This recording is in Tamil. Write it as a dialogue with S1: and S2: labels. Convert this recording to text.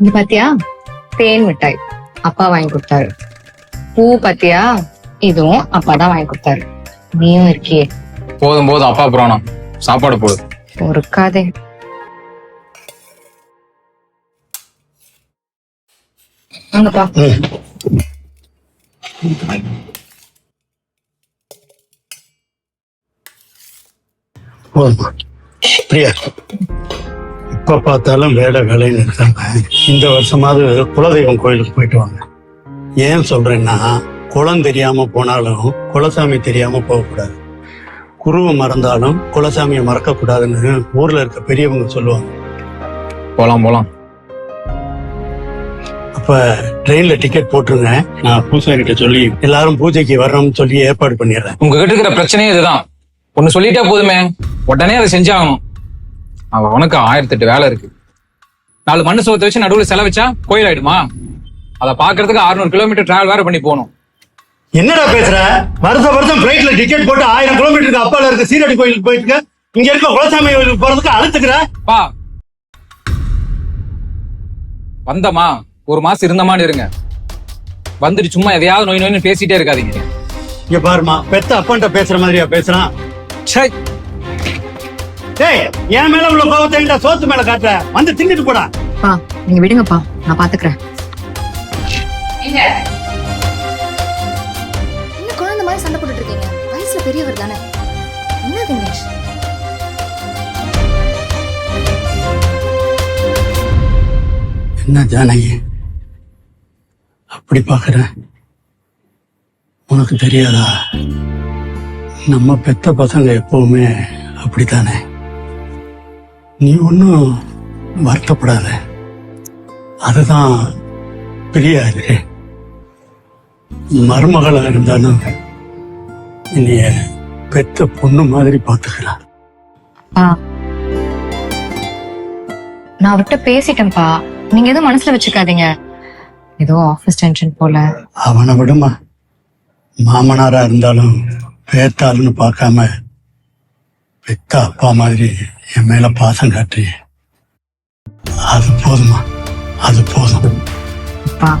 S1: இங்க பாத்தியா, தேன் மிட்டாய் அப்பா வாங்கி கொடுத்தாரு. பூ பாத்தியா, இதுவும் அப்பா தான் வாங்கி கொடுத்தாரு. நீயும் இருக்கியே.
S2: போதும் போதும், அப்பா புராணம். சாப்பாடு போடு.
S1: பொறுக்காதே. வாங்கப்பா.
S3: பிரியா, இப்ப பார்த்தாலும் வேலைன்னு இருக்காங்க. இந்த வருஷமாவது குலதெய்வம் கோயிலுக்கு போயிட்டு வாங்க. ஏன் சொல்றேன்னா, குளம் தெரியாம போனாலும் குலசாமி தெரியாம போகக்கூடாது. குருவை மறந்தாலும் குலசாமியை மறக்க கூடாதுன்னு ஊர்ல இருக்க பெரியவங்க சொல்லுவாங்க.
S2: போலாம் போலாம்.
S3: அப்ப ட்ரெயின்ல டிக்கெட் போட்டுருங்க. நான் பூசாரிகிட்ட சொல்லி எல்லாரும் பூஜைக்கு வரணும்னு சொல்லி ஏற்பாடு பண்ணிடுறேன்.
S2: உங்ககிட்ட இருக்கிற பிரச்சனையே இதுதான். ஒண்ணு சொல்லிட்டா போதுமே, உடனே அதை செஞ்சாகணும். அவனுக்கு 1008 வேலை இருக்கு. 4 மண்ணு சோத்தை வச்சு நடுவில் செல வச்சா கோயில் ஆயிடுமா? அதை பாக்குறதுக்கு 600 கிலோமீட்டர் டிராவல் வேற பண்ணி போகணும்.
S3: என்னடா பேசுற? வருஷம் பிளைட்ல டிக்கெட் போட்டு 1000 கிலோமீட்டருக்கு அப்பால இருக்க சீரடி கோயிலுக்கு போயிட்டு இங்க இருக்க குலசாமி கோயிலுக்கு போறதுக்கு அழுத்துக்கிற.
S2: பா, வந்தமா 1 மாசம் இருந்தமான்னு இருங்க. வந்துட்டு சும்மா எதையாவது நோய் நோய்னு பேசிட்டே இருக்காதீங்க.
S3: இங்க பாருமா, பெத்த அப்பன்ட்ட பேசுற மாதிரியா பேசுறான்?
S2: சே,
S3: டேய், என் மேல உள்ள கோவத்தை சோத்து மேல காட்டுற. வந்து தின்னுட்டு போடா.
S1: பா, நீங்க விடுங்கப்பா, நான் பாத்துக்கிறேன்.
S4: என்ன குழந்தை மாதிரி சண்டை போட்டுட்டு இருக்கீங்க? வயசுல பெரியவர் தானே. என்ன தினேஷ்?
S3: என்ன ஜானகி அப்படி பாக்குற? உனக்கு தெரியாதா? நம்ம பெத்த பசங்க எப்பவுமே அப்படித்தானே. நீ ஒன்னும் வருத்தப்படாத. அதுதான் பிரியா இருக்கு. மருமகளா இருந்தாலும் என்னைய பெத்த பொண்ணு மாதிரி பாத்துக்கிறான்.
S1: பா, நான் அவர்கிட்ட பேசிட்டேன்ப்பா. நீங்க எதுவும் மனசுல வச்சுக்காதீங்க. ஏதோ ஆபீஸ் டென்ஷன் போல.
S3: அவனை விடுமா, மாமனாரா இருந்தாலும் பேத்தாளுன்னு பார்க்காம பெத்த அப்பா மாதிரி என் மேல பாசம் காட்டி, அது போதுமா, அது போதும்.
S1: அப்பா,